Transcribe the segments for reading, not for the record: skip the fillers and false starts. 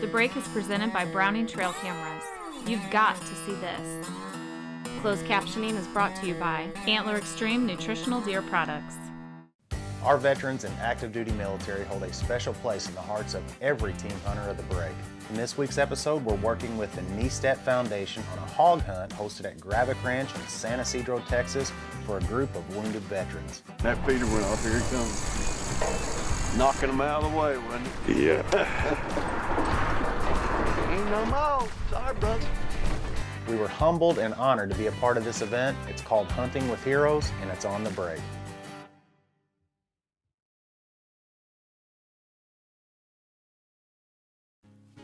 The break is presented by Browning Trail Cameras. You've got to see this. Closed captioning is brought to you by Antler Extreme Nutritional Deer Products. Our veterans and active duty military hold a special place in the hearts of every team hunter of the break. In this week's episode, we're working with the Kniestedt Foundation on a hog hunt hosted at Gravick Ranch in San Ysidro, Texas for a group of wounded veterans. That feeder went off, here he comes. Knocking them out of the way, wasn't it? Yeah. Ain't no more. Sorry, brother. We were humbled and honored to be a part of this event. It's called Hunting with Heroes, and it's on the break.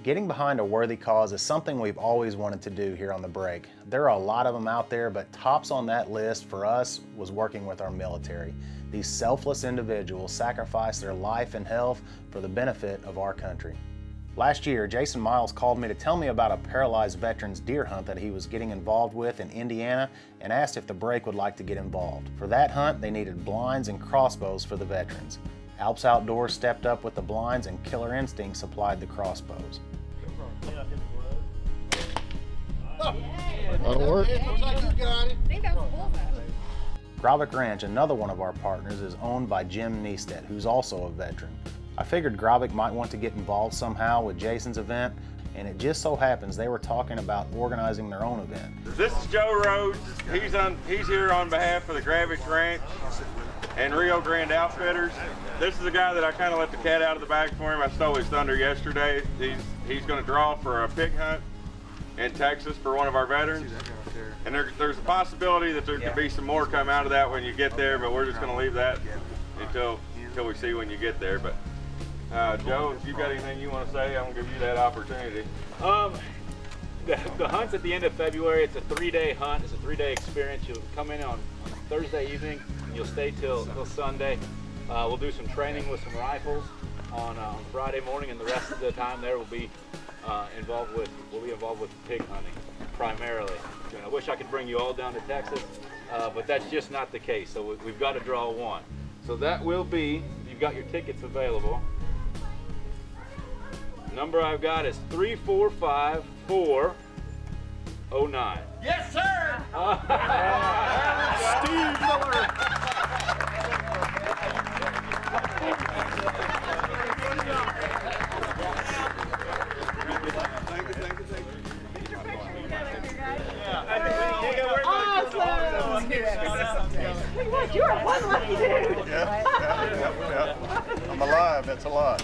Getting behind a worthy cause is something we've always wanted to do here on the break. There are a lot of them out there, but tops on that list for us was working with our military. These selfless individuals sacrifice their life and health for the benefit of our country. Last year, Jason Miles called me to tell me about a paralyzed veteran's deer hunt that he was getting involved with in Indiana and asked if the break would like to get involved. For that hunt, they needed blinds and crossbows for the veterans. Alps Outdoors stepped up with the blinds and Killer Instinct supplied the crossbows. That'll work. Looks like you got it. I think that was a bullseye. Gravick Ranch, another one of our partners, is owned by Jim Kniestedt, who's also a veteran. I figured Gravick might want to get involved somehow with Jason's event, and it just so happens they were talking about organizing their own event. This is Joe Rhodes. He's here on behalf of the Gravick Ranch and Rio Grande Outfitters. This is the guy that I kind of let the cat out of the bag for him. I stole his thunder yesterday. He's going to draw for a pig hunt in Texas for one of our veterans. And there's a possibility that there could be some more come out of that when you get there, but we're just going to leave that until we see when you get there. But Joe, if you've got anything you want to say, I'm going to give you that opportunity. The hunt's at the end of February. It's a 3-day hunt. It's a 3-day experience. You'll come in on Thursday evening, and you'll stay till Sunday. We'll do some training with some rifles on Friday morning, and the rest of the time there will be involved with pig hunting primarily. And I wish I could bring you all down to Texas, but that's just not the case. So we've got to draw one. So that will be, you've got your tickets available. Number I've got is 345409. Yes, sir. Steve Miller. You're one lucky dude. Yeah. I'm alive, that's a lot.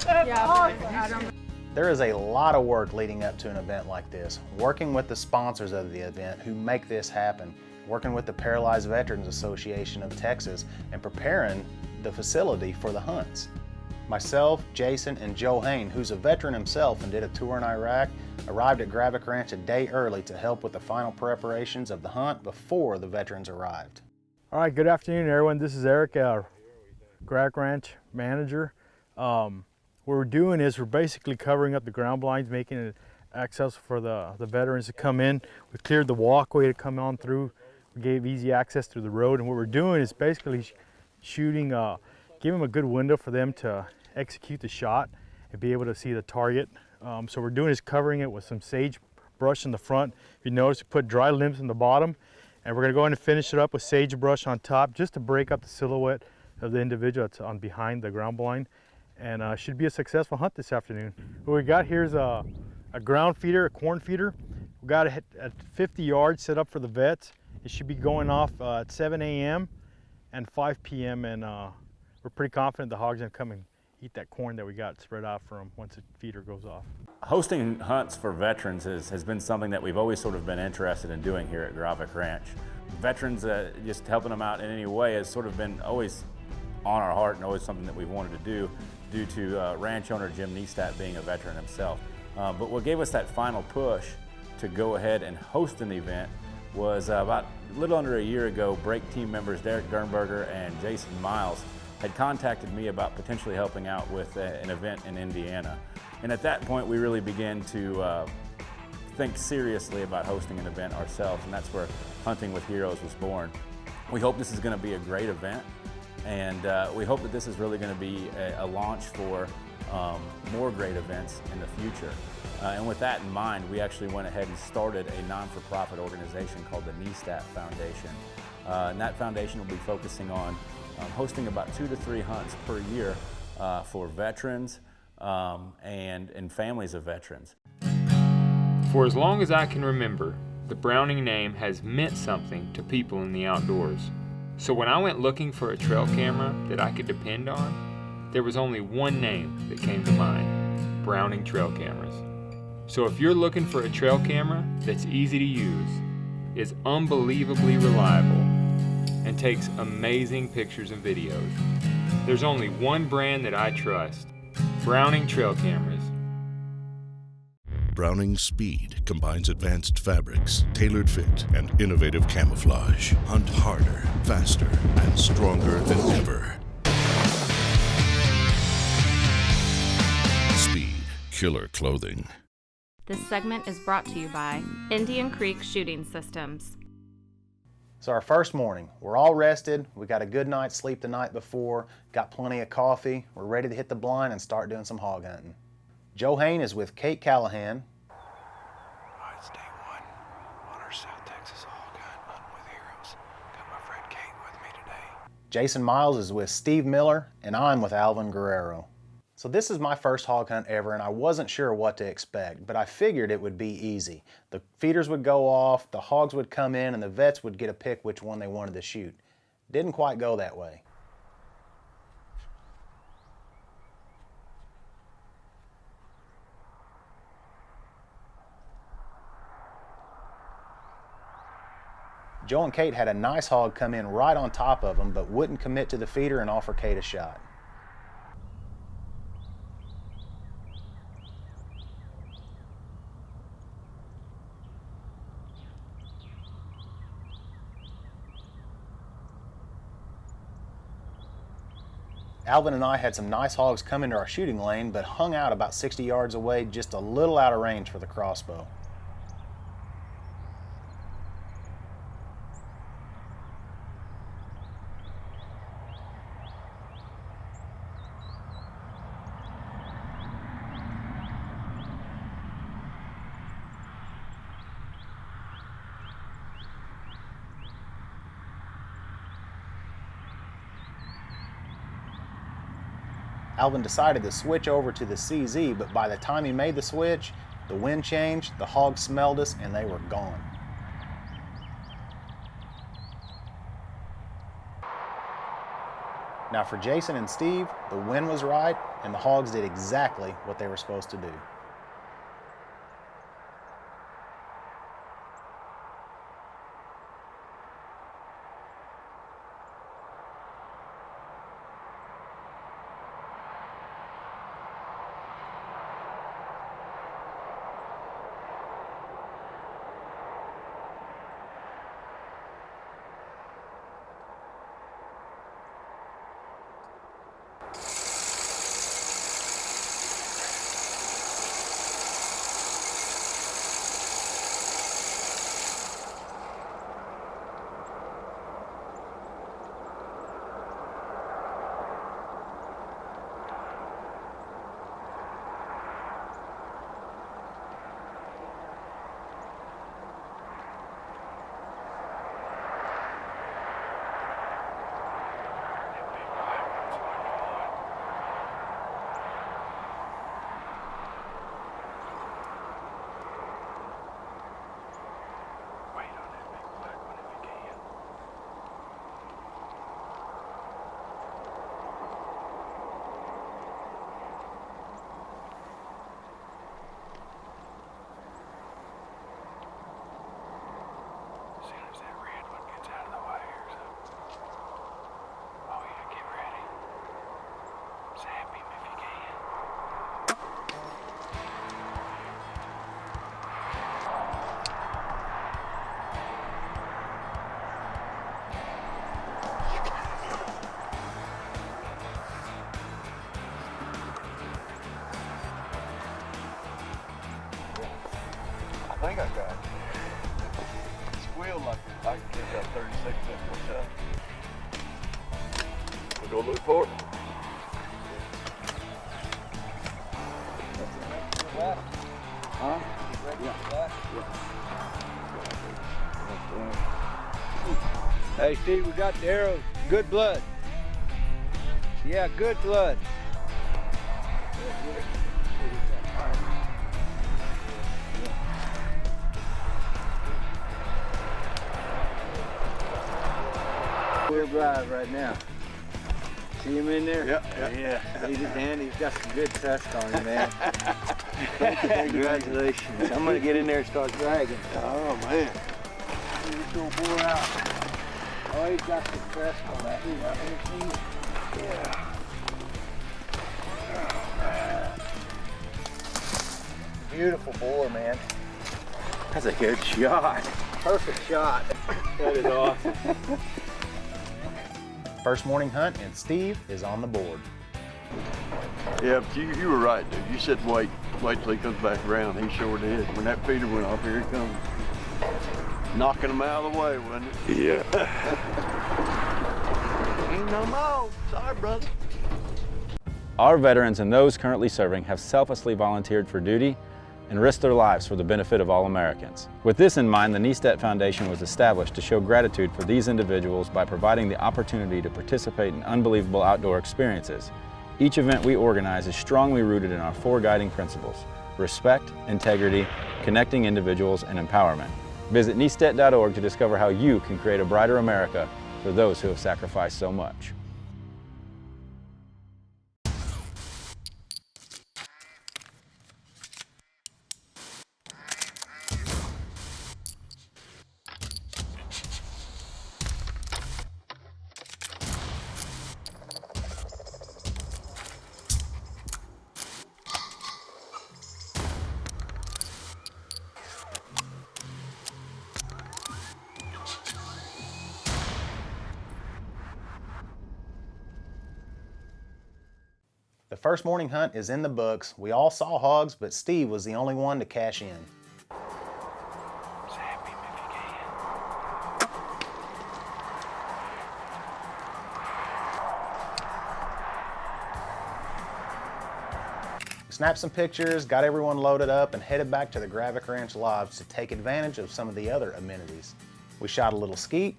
There is a lot of work leading up to an event like this. Working with the sponsors of the event who make this happen, working with the Paralyzed Veterans Association of Texas, and preparing the facility for the hunts. Myself, Jason, and Joe Hain, who's a veteran himself and did a tour in Iraq, arrived at Gravick Ranch a day early to help with the final preparations of the hunt before the veterans arrived. All right, good afternoon, everyone. This is Eric, Gravick Ranch manager. What we're doing is we're basically covering up the ground blinds, making it access for the veterans to come in. We cleared the walkway to come on through. We gave easy access through the road, and what we're doing is basically shooting, giving them a good window for them to execute the shot and be able to see the target. So we're doing is covering it with some sage brush in the front. If you notice, we put dry limbs in the bottom, and we're going to go ahead and finish it up with sagebrush on top just to break up the silhouette of the individual that's on behind the ground blind. And should be a successful hunt this afternoon. What we got here is a ground feeder, a corn feeder. We got it at 50 yards set up for the vets. It should be going off at 7 a.m. and 5 p.m. and we're pretty confident the hogs are going to come and eat that corn that we got spread out for them once the feeder goes off. Hosting hunts for veterans has been something that we've always sort of been interested in doing here at Gravick Ranch. Veterans, just helping them out in any way has sort of been always on our heart and always something that we've wanted to do due to ranch owner Jim Kniestedt being a veteran himself. But what gave us that final push to go ahead and host an event was about a little under a year ago, break team members Derek Dernberger and Jason Miles had contacted me about potentially helping out with an event in Indiana. And at that point, we really began to think seriously about hosting an event ourselves, and that's where Hunting with Heroes was born. We hope this is going to be a great event, and we hope that this is really going to be a launch for more great events in the future. And with that in mind, we actually went ahead and started a non-for-profit organization called the Kniestedt Foundation. And that foundation will be focusing on hosting about 2 to 3 hunts per year for veterans and families of veterans. For as long as I can remember, the Browning name has meant something to people in the outdoors. So when I went looking for a trail camera that I could depend on, there was only one name that came to mind: Browning Trail Cameras. So if you're looking for a trail camera that's easy to use, is unbelievably reliable, and takes amazing pictures and videos, there's only one brand that I trust: Browning Trail Cameras. Browning Speed combines advanced fabrics, tailored fit, and innovative camouflage. Hunt harder, faster, and stronger than ever. Speed, killer clothing. This segment is brought to you by Indian Creek Shooting Systems. So our first morning, we're all rested, we got a good night's sleep the night before, got plenty of coffee, we're ready to hit the blind and start doing some hog hunting. Joe Hain is with Kate Callahan. It's day one on our South Texas hog hunt, hunting with heroes. Got my friend Kate with me today. Jason Miles is with Steve Miller, and I'm with Alvin Guerrero. So this is my first hog hunt ever, and I wasn't sure what to expect, but I figured it would be easy. The feeders would go off, the hogs would come in, and the vets would get to pick which one they wanted to shoot. Didn't quite go that way. Joe and Kate had a nice hog come in right on top of them, but wouldn't commit to the feeder and offer Kate a shot. Alvin and I had some nice hogs come into our shooting lane, but hung out about 60 yards away, just a little out of range for the crossbow. Alvin decided to switch over to the CZ, but by the time he made the switch, the wind changed, the hogs smelled us, and they were gone. Now for Jason and Steve, the wind was right, and the hogs did exactly what they were supposed to do. I think I got it. It squealed like I could get that 36 in one shot. We'll go look for it. Huh? Hey, Steve, we got the arrows. Good blood. Yeah, good blood. We're drive right now. See him in there? Yeah. He's his hand. He's got some good tusk on him, man. Congratulations. I'm gonna get in there and start dragging. Oh, man. He's gonna bore out. Oh, he's got some tusk on that. Yeah. Beautiful boar, man. That's a good shot. Perfect shot. That is awesome. First morning hunt, and Steve is on the board. Yeah, but you were right, dude. You said wait till he comes back around. He sure did. When that feeder went off, here he comes. Knocking him out of the way, wasn't it? Yeah. Ain't no more. Sorry, brother. Our veterans and those currently serving have selflessly volunteered for duty and risked their lives for the benefit of all Americans. With this in mind, the Kniestedt Foundation was established to show gratitude for these individuals by providing the opportunity to participate in unbelievable outdoor experiences. Each event we organize is strongly rooted in our 4 guiding principles: respect, integrity, connecting individuals, and empowerment. Visit Kniestedt.org to discover how you can create a brighter America for those who have sacrificed so much. The first morning hunt is in the books. We all saw hogs, but Steve was the only one to cash in. Snapped some pictures, got everyone loaded up, and headed back to the Gravick Ranch Lodge to take advantage of some of the other amenities. We shot a little skeet,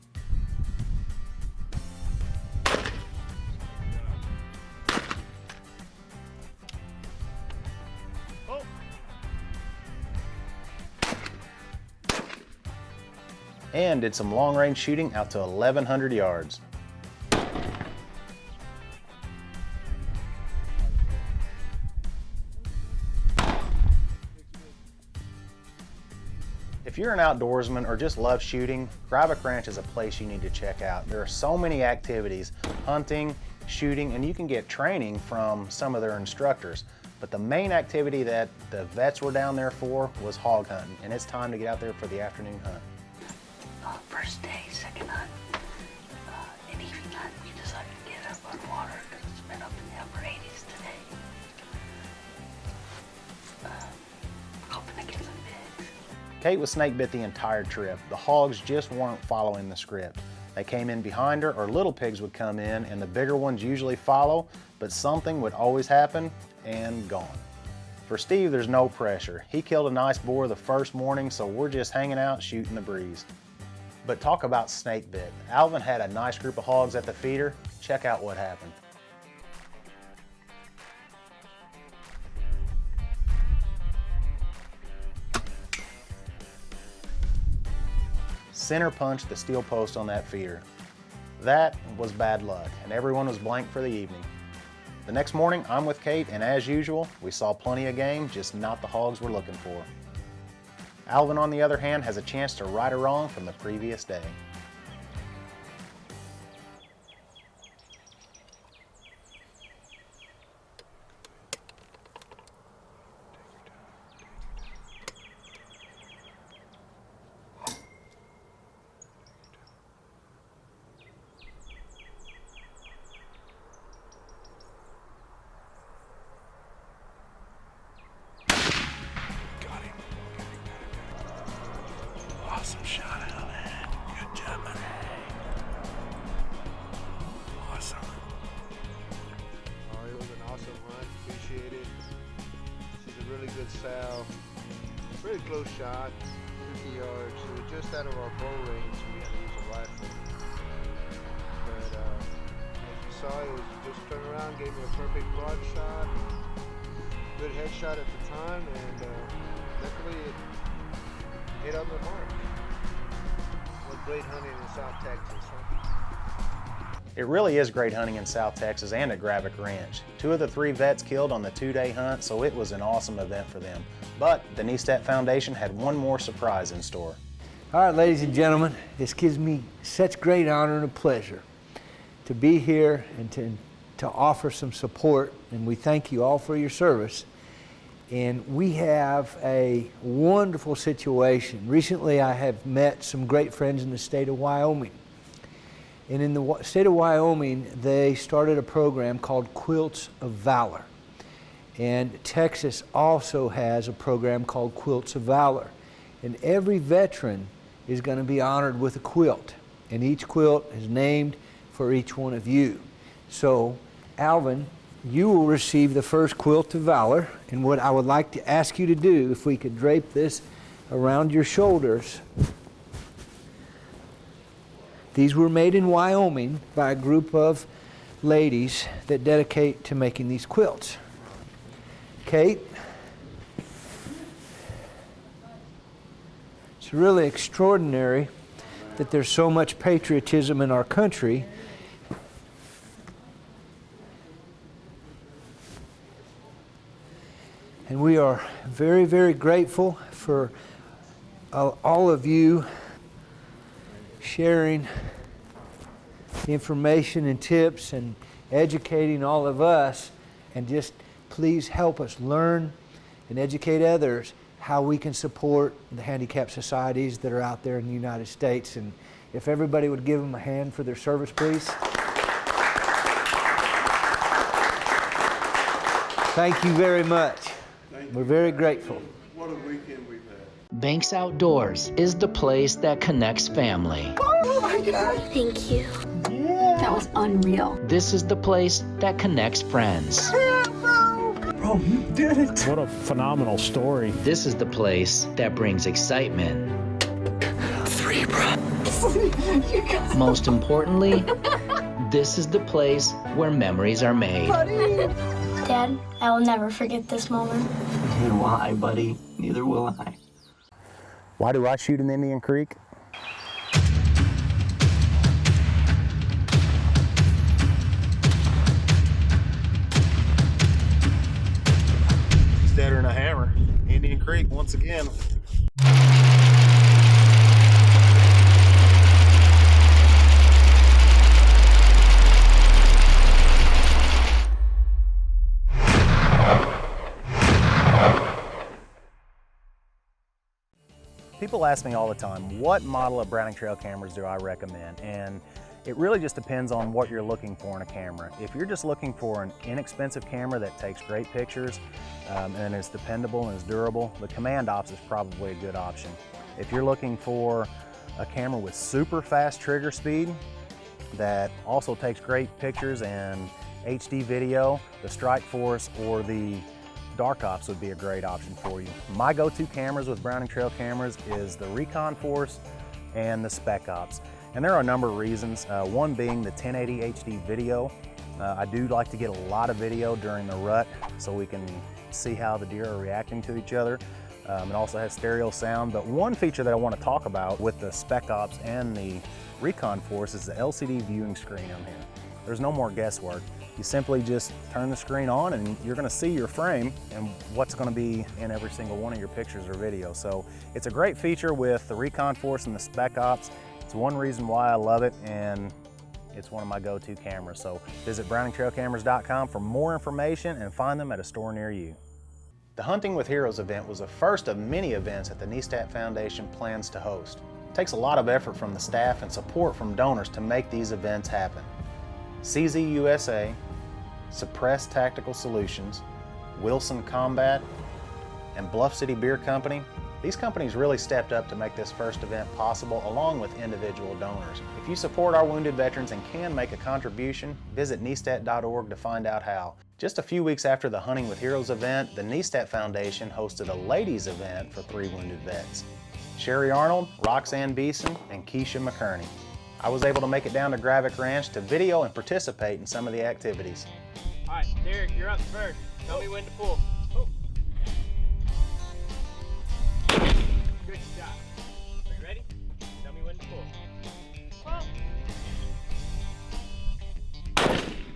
and did some long-range shooting out to 1,100 yards. If you're an outdoorsman or just love shooting, Gravick Ranch is a place you need to check out. There are so many activities, hunting, shooting, and you can get training from some of their instructors. But the main activity that the vets were down there for was hog hunting, and it's time to get out there for the afternoon hunt. First day, second hunt, and evening hunt, we decided to get up on water because it's been up in the upper 80s today. Hoping to get some pigs. Kate was snake bit the entire trip. The hogs just weren't following the script. They came in behind her, or little pigs would come in, and the bigger ones usually follow, but something would always happen, and gone. For Steve, there's no pressure. He killed a nice boar the first morning, so we're just hanging out, shooting the breeze. But talk about snake bit. Alvin had a nice group of hogs at the feeder. Check out what happened. Center punched the steel post on that feeder. That was bad luck, and everyone was blank for the evening. The next morning, I'm with Kate, and as usual, we saw plenty of game, just not the hogs we're looking for. Alvin, on the other hand, has a chance to right a wrong from the previous day. Awesome shot, Alan. Good job. Pretty close shot, 50 yards. It was just out of our bow range, so we had to use a rifle. But as you saw, it was just turned around, gave me a perfect broad shot, good headshot at the time, and luckily it hit up the mark. What great hunting in South Texas, huh? It really is great hunting in South Texas and at Gravick Ranch. 2 of the 3 vets killed on the 2-day hunt, so it was an awesome event for them. But the Kniestedt Foundation had one more surprise in store. All right, ladies and gentlemen, this gives me such great honor and a pleasure to be here and to offer some support, and we thank you all for your service. And we have a wonderful situation. Recently, I have met some great friends in the state of Wyoming. And in the state of Wyoming, they started a program called Quilts of Valor. And Texas also has a program called Quilts of Valor. And every veteran is going to be honored with a quilt. And each quilt is named for each one of you. So, Alvin, you will receive the first Quilt of Valor. And what I would like to ask you to do, if we could drape this around your shoulders. These were made in Wyoming by a group of ladies that dedicate to making these quilts. Kate, it's really extraordinary that there's so much patriotism in our country. And we are very, very grateful for all of you sharing information and tips and educating all of us, and just please help us learn and educate others how we can support the handicapped societies that are out there in the United States. And if everybody would give them a hand for their service, please. Thank you very much. We're very grateful. What a weekend we've had. Banks Outdoors is the place that connects family. Oh my God. Thank you. Yeah. That was unreal. This is the place that connects friends. Bro, you did it. What a phenomenal story. This is the place that brings excitement. 3, bro. Most importantly, this is the place where memories are made. Dad, I will never forget this moment. Neither will I, buddy. Neither will I. Why do I shoot in Indian Creek? He's deader than a hammer. Indian Creek once again. People ask me all the time, what model of Browning trail cameras do I recommend? And it really just depends on what you're looking for in a camera. If you're just looking for an inexpensive camera that takes great pictures and is dependable and is durable, the Command Ops is probably a good option. If you're looking for a camera with super fast trigger speed that also takes great pictures and HD video, the Strike Force or the Dark Ops would be a great option for you. My go-to cameras with Browning trail cameras is the Recon Force and the Spec Ops. And there are a number of reasons, one being the 1080 HD video. I do like to get a lot of video during the rut so we can see how the deer are reacting to each other. It also has stereo sound, but one feature that I want to talk about with the Spec Ops and the Recon Force is the LCD viewing screen on here. There's no more guesswork. You simply just turn the screen on and you're going to see your frame and what's going to be in every single one of your pictures or videos. So it's a great feature with the Recon Force and the Spec Ops. It's one reason why I love it, and it's one of my go-to cameras. So visit browningtrailcameras.com for more information and find them at a store near you. The Hunting with Heroes event was the first of many events that the Kniestedt Foundation plans to host. It takes a lot of effort from the staff and support from donors to make these events happen. CZ USA, Suppress Tactical Solutions, Wilson Combat, and Bluff City Beer Company These companies really stepped up to make this first event possible, along with individual donors. If you support our wounded veterans and can make a contribution, visit Kniestedt.org to find out how. Just a few weeks after the Hunting with Heroes event, the Kniestedt Foundation hosted a ladies event for 3 wounded vets: Sherry Arnold, Roxanne Beeson, and Keisha McKerney. I was able to make it down to Gravick Ranch to video and participate in some of the activities. All right, Derek, you're up first. Tell me when to pull. Oh. Good shot. Are you ready? Tell me when to pull. Pull.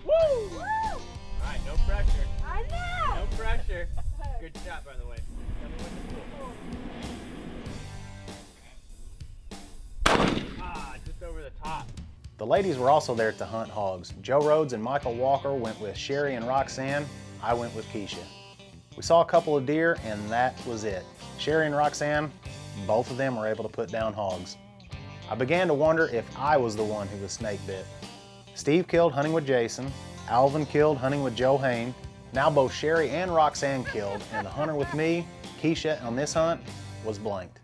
Woo! Woo! All right, no pressure. I know! No pressure. Good shot, by the way. Tell me when to pull. Ah, just over the top. The ladies were also there to hunt hogs. Joe Rhodes and Michael Walker went with Sherry and Roxanne. I went with Keisha. We saw a couple of deer, and that was it. Sherry and Roxanne, both of them were able to put down hogs. I began to wonder if I was the one who was snake bit. Steve killed hunting with Jason. Alvin killed hunting with Joe Hain. Now both Sherry and Roxanne killed, and the hunter with me, Keisha, on this hunt was blanked.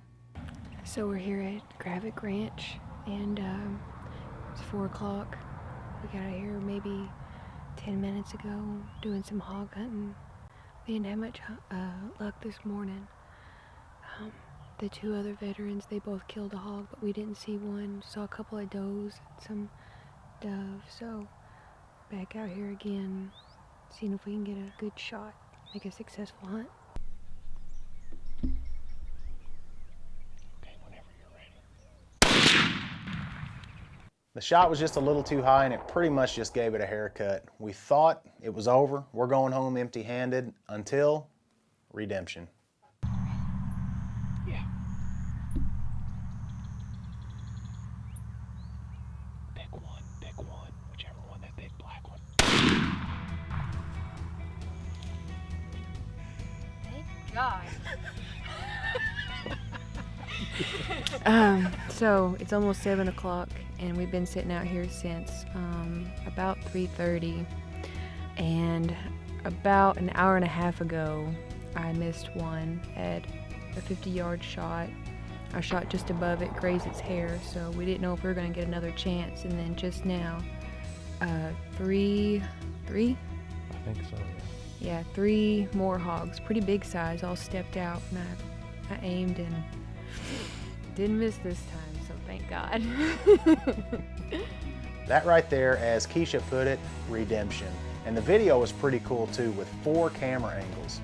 So we're here at Gravick Ranch, and it's 4 o'clock. We got out here maybe 10 minutes ago doing some hog hunting. We didn't have much luck this morning. The 2 other veterans, they both killed a hog, but we didn't see one. Saw a couple of does, some doves. So back out here again, seeing if we can get a good shot, make a successful hunt. The shot was just a little too high, and it pretty much just gave it a haircut. We thought it was over. We're going home empty-handed until redemption. Yeah. Pick one, whichever one, that big black one. Thank God. So it's almost 7 o'clock, and we've been sitting out here since about 3:30, and about an hour and a half ago I missed one at a 50-yard shot. I shot just above it, grazed its hair, so we didn't know if we were going to get another chance. And then just now, three? I think so, Yeah, 3 more hogs, pretty big size, all stepped out, and I aimed and didn't miss this time, so thank God. That right there, as Keisha put it, redemption. And the video was pretty cool too, with 4 camera angles.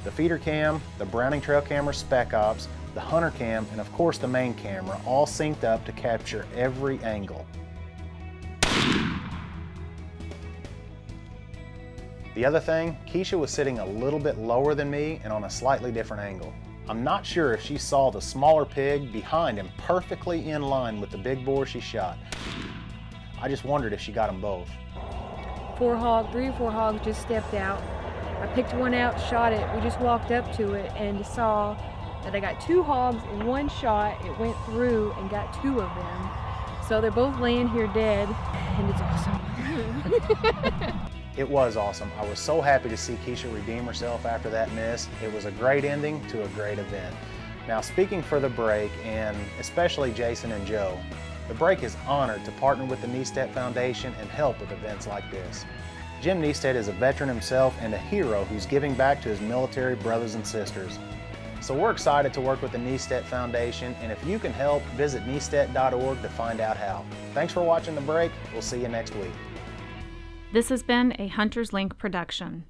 The feeder cam, the Browning trail camera spec ops, the hunter cam, and of course the main camera, all synced up to capture every angle. The other thing, Keisha was sitting a little bit lower than me and on a slightly different angle. I'm not sure if she saw the smaller pig behind him perfectly in line with the big boar she shot. I just wondered if she got them both. 3 or 4 hogs just stepped out. I picked one out, shot it. We just walked up to it and saw that I got 2 hogs in one shot. It went through and got 2 of them. So they're both laying here dead, and it's awesome. It was awesome. I was so happy to see Keisha redeem herself after that miss. It was a great ending to a great event. Now, speaking for the break, and especially Jason and Joe, the break is honored to partner with the Kniestedt Foundation and help with events like this. Jim Kniestedt is a veteran himself and a hero who's giving back to his military brothers and sisters. So we're excited to work with the Kniestedt Foundation, and if you can help, visit Kniestedt.org to find out how. Thanks for watching the break. We'll see you next week. This has been a Hunter's Link production.